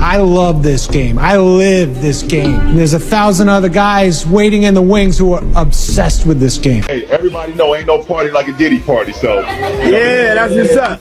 I love this game. I live this game. And there's 1,000 other guys waiting in the wings who are obsessed with this game. Hey, everybody know ain't no party like a Diddy party, so. Yeah, that's what's up.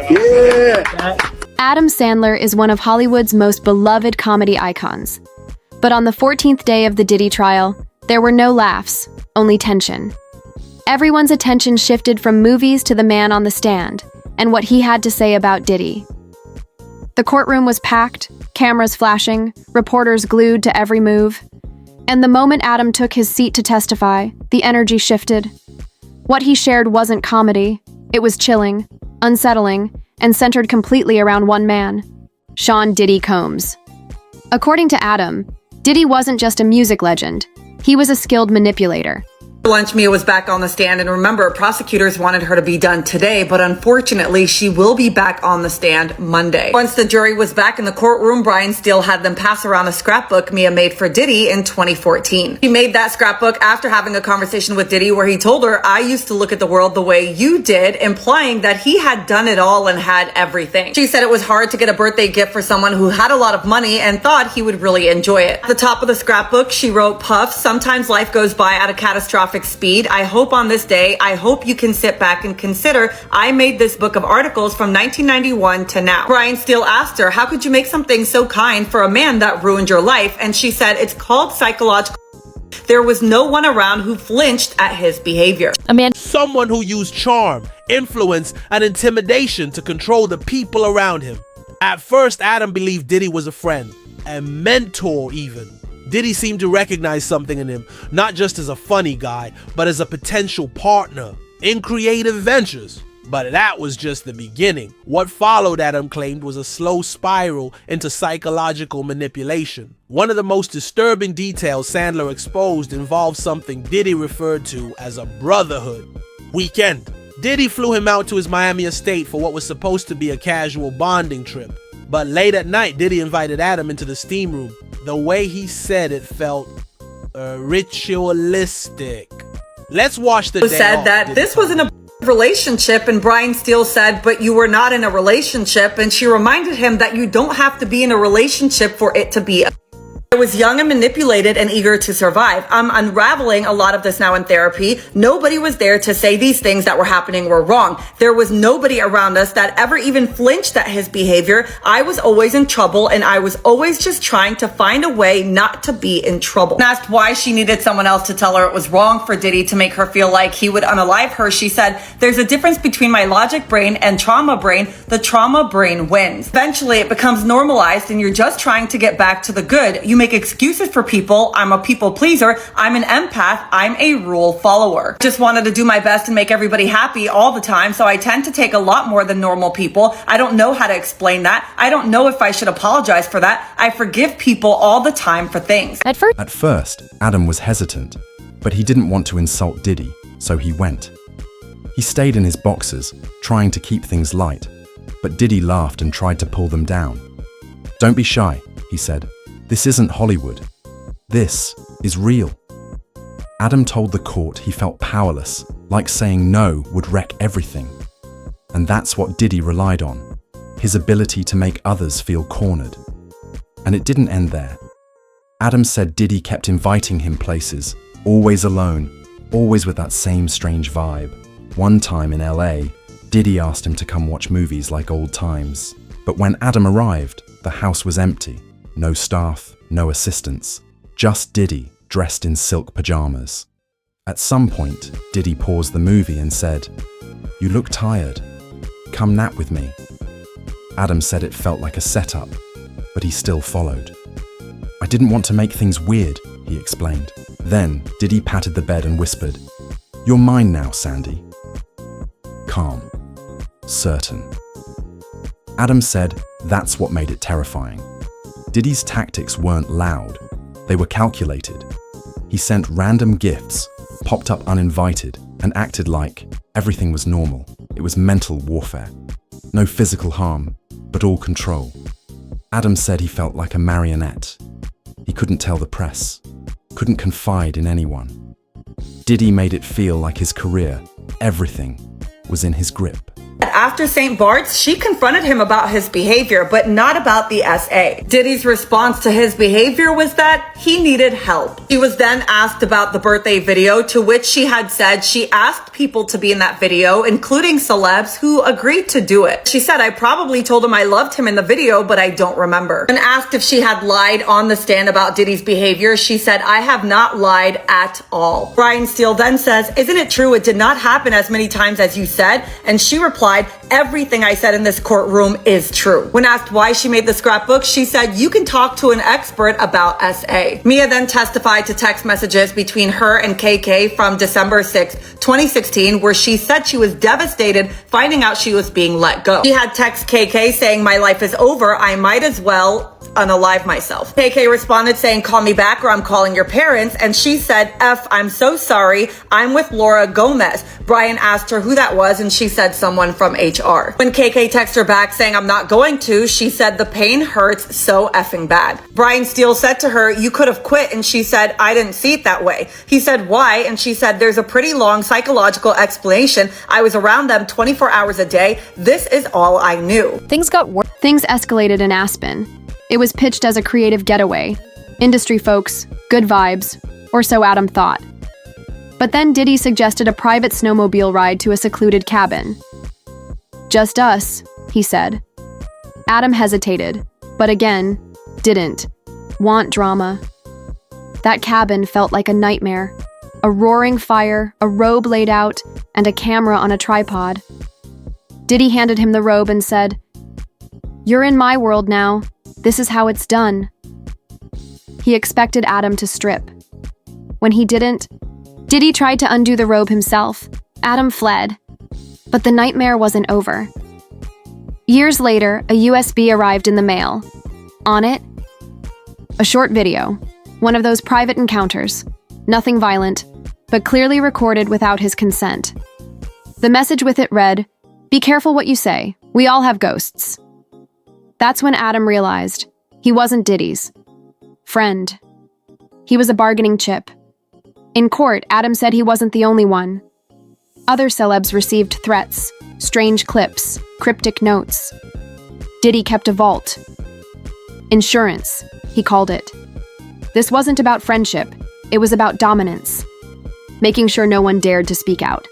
Yeah. Adam Sandler is one of Hollywood's most beloved comedy icons. But on the 14th day of the Diddy trial, there were no laughs, only tension. Everyone's attention shifted from movies to the man on the stand and what he had to say about Diddy. The courtroom was packed, cameras flashing, reporters glued to every move. And the moment Adam took his seat to testify, the energy shifted. What he shared wasn't comedy. It was chilling, unsettling, and centered completely around one man, Sean Diddy Combs. According to Adam, Diddy wasn't just a music legend. He was a skilled manipulator. Lunch Mia was back on the stand, and remember, prosecutors wanted her to be done today, but unfortunately, she will be back on the stand Monday. Once the jury was back in the courtroom, Brian Steele had them pass around a scrapbook Mia made for Diddy in 2014. He made that scrapbook after having a conversation with Diddy where he told her, "I used to look at the world the way you did," implying that he had done it all and had everything. She said it was hard to get a birthday gift for someone who had a lot of money and thought he would really enjoy it. At the top of the scrapbook, she wrote, "Puff, sometimes life goes by at a catastrophic speed. I hope on this day, I hope you can sit back and consider I made this book of articles from 1991 to now." Brian Steele asked her, "How could you make something so kind for a man that ruined your life?" And she said, "It's called psychological." There was no one around who flinched at his behavior. Someone who used charm, influence, and intimidation to control the people around him. At first, Adam believed Diddy was a friend, a mentor even. Diddy seemed to recognize something in him, not just as a funny guy, but as a potential partner in creative ventures. But that was just the beginning. What followed, Adam claimed, was a slow spiral into psychological manipulation. One of the most disturbing details Sandler exposed involved something Diddy referred to as a brotherhood weekend. Diddy flew him out to his Miami estate for what was supposed to be a casual bonding trip. But late at night, Diddy invited Adam into the steam room. The way he said it felt ritualistic. Let's watch the day said off, that Diddy this wasn't a relationship, and Brian Steele said, "But you were not in a relationship," and she reminded him that you don't have to be in a relationship for it to be I was young and manipulated and eager to survive. I'm unraveling a lot of this now in therapy. Nobody was there to say these things that were happening were wrong. There was nobody around us that ever even flinched at his behavior. I was always in trouble, and I was always just trying to find a way not to be in trouble. When asked why she needed someone else to tell her it was wrong for Diddy to make her feel like he would unalive her, she said, "There's a difference between my logic brain and trauma brain. The trauma brain wins. Eventually, it becomes normalized, and you're just trying to get back to the good. You make excuses for people. I'm a people pleaser. I'm an empath. I'm a rule follower. Just wanted to do my best and make everybody happy all the time, so I tend to take a lot more than normal people. I don't know how to explain that. I don't know if I should apologize for that. I forgive people all the time for things." At first, Adam was hesitant, but he didn't want to insult Diddy, so he went. He stayed in his boxers, trying to keep things light, but Diddy laughed and tried to pull them down. "Don't be shy," he said. "This isn't Hollywood. This is real." Adam told the court he felt powerless, like saying no would wreck everything. And that's what Diddy relied on, his ability to make others feel cornered. And it didn't end there. Adam said Diddy kept inviting him places, always alone, always with that same strange vibe. One time in LA, Diddy asked him to come watch movies like old times. But when Adam arrived, the house was empty. No staff, no assistants, just Diddy dressed in silk pajamas. At some point, Diddy paused the movie and said, "You look tired. Come nap with me." Adam said it felt like a setup, but he still followed. "I didn't want to make things weird," he explained. Then Diddy patted the bed and whispered, "You're mine now, Sandy." Calm. Certain. Adam said that's what made it terrifying. Diddy's tactics weren't loud, they were calculated. He sent random gifts, popped up uninvited, and acted like everything was normal. It was mental warfare. No physical harm, but all control. Adam said he felt like a marionette. He couldn't tell the press, couldn't confide in anyone. Diddy made it feel like his career, everything, was in his grip. After St. Bart's, she confronted him about his behavior, but not about the SA. Diddy's response to his behavior was that he needed help. She was then asked about the birthday video, to which she had said she asked people to be in that video, including celebs, who agreed to do it. She said, "I probably told him I loved him in the video, but I don't remember." When asked if she had lied on the stand about Diddy's behavior, she said, "I have not lied at all." Brian Steele then says, "Isn't it true it did not happen as many times as you said?" And she replied, "Everything I said in this courtroom is true." When asked why she made the scrapbook, she said, "You can talk to an expert about SA." Mia then testified to text messages between her and KK from December 6, 2016, where she said she was devastated finding out she was being let go. She had text KK saying, "My life is over. I might as well unalive myself." KK responded saying, "Call me back or I'm calling your parents." And she said, I'm so sorry. I'm with Laura Gomez." Brian asked her who that was, and she said someone from HR. When KK texted her back saying, "I'm not going to," she said, "The pain hurts so effing bad." Brian Steele said to her, "You could have quit." And she said, "I didn't see it that way." He said, "Why?" And she said, "There's a pretty long psychological explanation. I was around them 24 hours a day. This is all I knew." Things got worse. Things escalated in Aspen. It was pitched as a creative getaway. Industry folks, good vibes, or so Adam thought. But then Diddy suggested a private snowmobile ride to a secluded cabin. "Just us," he said. Adam hesitated, but again, didn't want drama. That cabin felt like a nightmare. A roaring fire, a robe laid out, and a camera on a tripod. Diddy handed him the robe and said, "You're in my world now. This is how it's done." He expected Adam to strip. When he didn't, Diddy tried to undo the robe himself. Adam fled. But the nightmare wasn't over. Years later, a USB arrived in the mail. On it, a short video, one of those private encounters. Nothing violent, but clearly recorded without his consent. The message with it read, "Be careful what you say. We all have ghosts." That's when Adam realized he wasn't Diddy's friend. He was a bargaining chip. In court, Adam said he wasn't the only one. Other celebs received threats, strange clips, cryptic notes. Diddy kept a vault. Insurance, he called it. This wasn't about friendship. It was about dominance, making sure no one dared to speak out.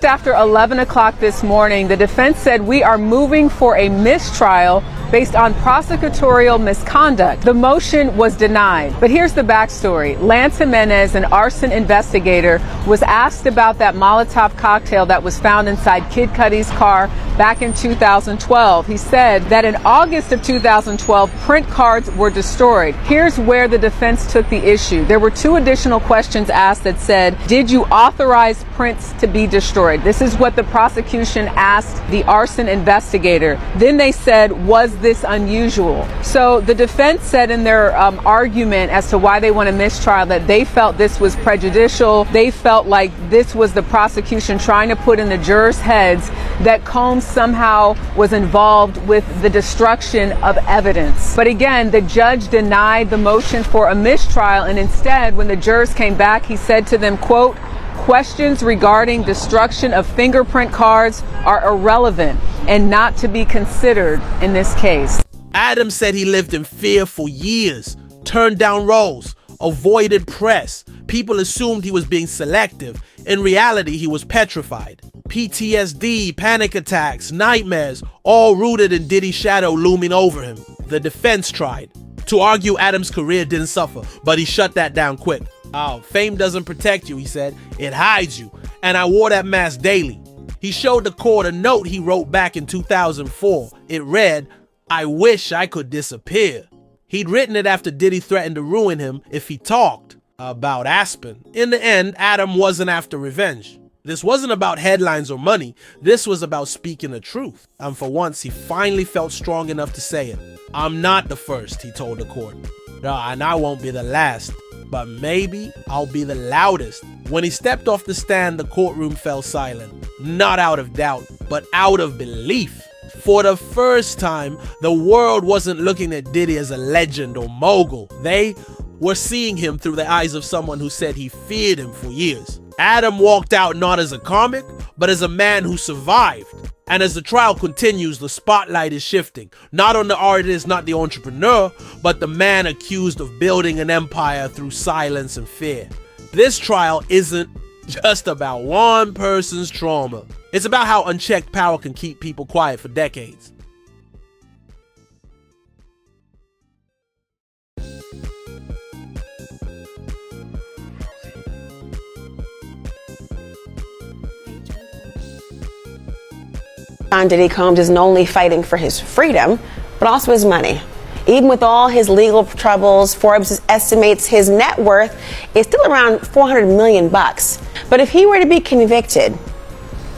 After 11 o'clock this morning, the defense said we are moving for a mistrial based on prosecutorial misconduct. The motion was denied. But here's the backstory. Lance Jimenez, an arson investigator, was asked about that Molotov cocktail that was found inside Kid Cudi's car back in 2012. He said that in August of 2012, print cards were destroyed. Here's where the defense took the issue. There were two additional questions asked that said, "Did you authorize prints to be destroyed?" This is what the prosecution asked the arson investigator. Then they said, "Was this unusual?" So the defense said in their argument as to why they want a mistrial that they felt this was prejudicial. They felt like this was the prosecution trying to put in the jurors' heads that Combs somehow was involved with the destruction of evidence. But again, the judge denied the motion for a mistrial, and instead, when the jurors came back, he said to them, quote, "Questions regarding destruction of fingerprint cards are irrelevant and not to be considered in this case." Adam said he lived in fear for years, turned down roles, avoided press. People assumed he was being selective. In reality, he was petrified. PTSD, panic attacks, nightmares, all rooted in Diddy's shadow looming over him. The defense tried to argue Adam's career didn't suffer, but he shut that down quick. "Oh, fame doesn't protect you," he said. "It hides you. And I wore that mask daily." He showed the court a note he wrote back in 2004. It read, "I wish I could disappear." He'd written it after Diddy threatened to ruin him if he talked about Aspen. In the end, Adam wasn't after revenge. This wasn't about headlines or money. This was about speaking the truth. And for once, he finally felt strong enough to say it. "I'm not the first," he told the court. "And I won't be the last. But maybe I'll be the loudest." When he stepped off the stand, the courtroom fell silent. Not out of doubt, but out of belief. For the first time, the world wasn't looking at Diddy as a legend or mogul. They were seeing him through the eyes of someone who said he feared him for years. Adam walked out not as a comic, but as a man who survived. And as the trial continues, the spotlight is shifting, not on the artist, not the entrepreneur, but the man accused of building an empire through silence and fear. This trial isn't just about one person's trauma. It's about how unchecked power can keep people quiet for decades. Diddy Combs isn't only fighting for his freedom, but also his money. Even with all his legal troubles, Forbes estimates his net worth is still around $400 million. But if he were to be convicted,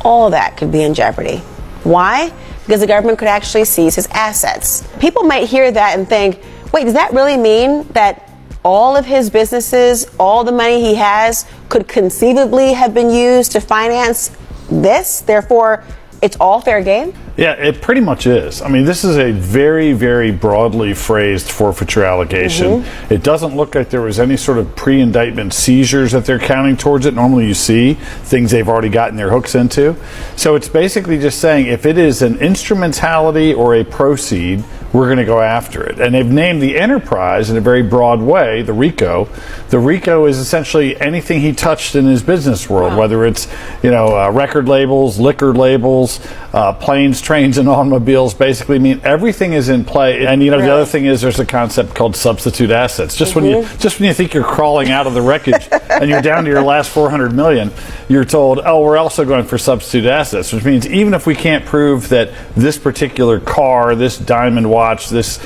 all that could be in jeopardy. Why? Because the government could actually seize his assets. People might hear that and think, wait, does that really mean that all of his businesses, all the money he has, could conceivably have been used to finance this? Therefore, it's all fair game? Yeah, it pretty much is. I mean, this is a very, very broadly phrased forfeiture allegation. It doesn't look like there was any sort of pre-indictment seizures that they're counting towards it. Normally you see things they've already gotten their hooks into. So it's basically just saying if it is an instrumentality or a proceed, we're going to go after it. And they've named the enterprise in a very broad way, the RICO. The RICO is essentially anything he touched in his business world, whether it's, record labels, liquor labels, planes, trains, and automobiles. Basically mean everything is in play. And the other thing is there's a concept called substitute assets. Just when you think you're crawling out of the wreckage and you're down to your last 400 million, you're told, oh, we're also going for substitute assets, which means even if we can't prove that this particular car, this diamond watch, this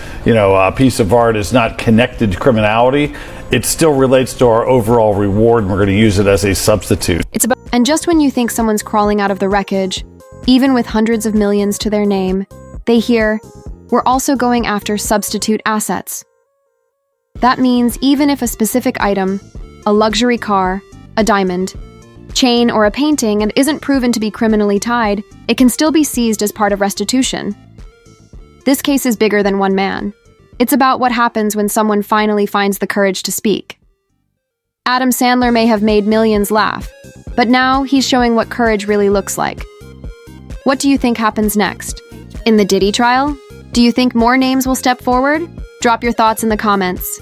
piece of art is not connected to criminality, it still relates to our overall reward, and we're going to use it as a substitute. And just when you think someone's crawling out of the wreckage, even with hundreds of millions to their name, they hear, we're also going after substitute assets. That means even if a specific item, a luxury car, a diamond, chain, or a painting, and isn't proven to be criminally tied, it can still be seized as part of restitution. This case is bigger than one man. It's about what happens when someone finally finds the courage to speak. Adam Sandler may have made millions laugh, but now he's showing what courage really looks like. What do you think happens next? In the Diddy trial? Do you think more names will step forward? Drop your thoughts in the comments.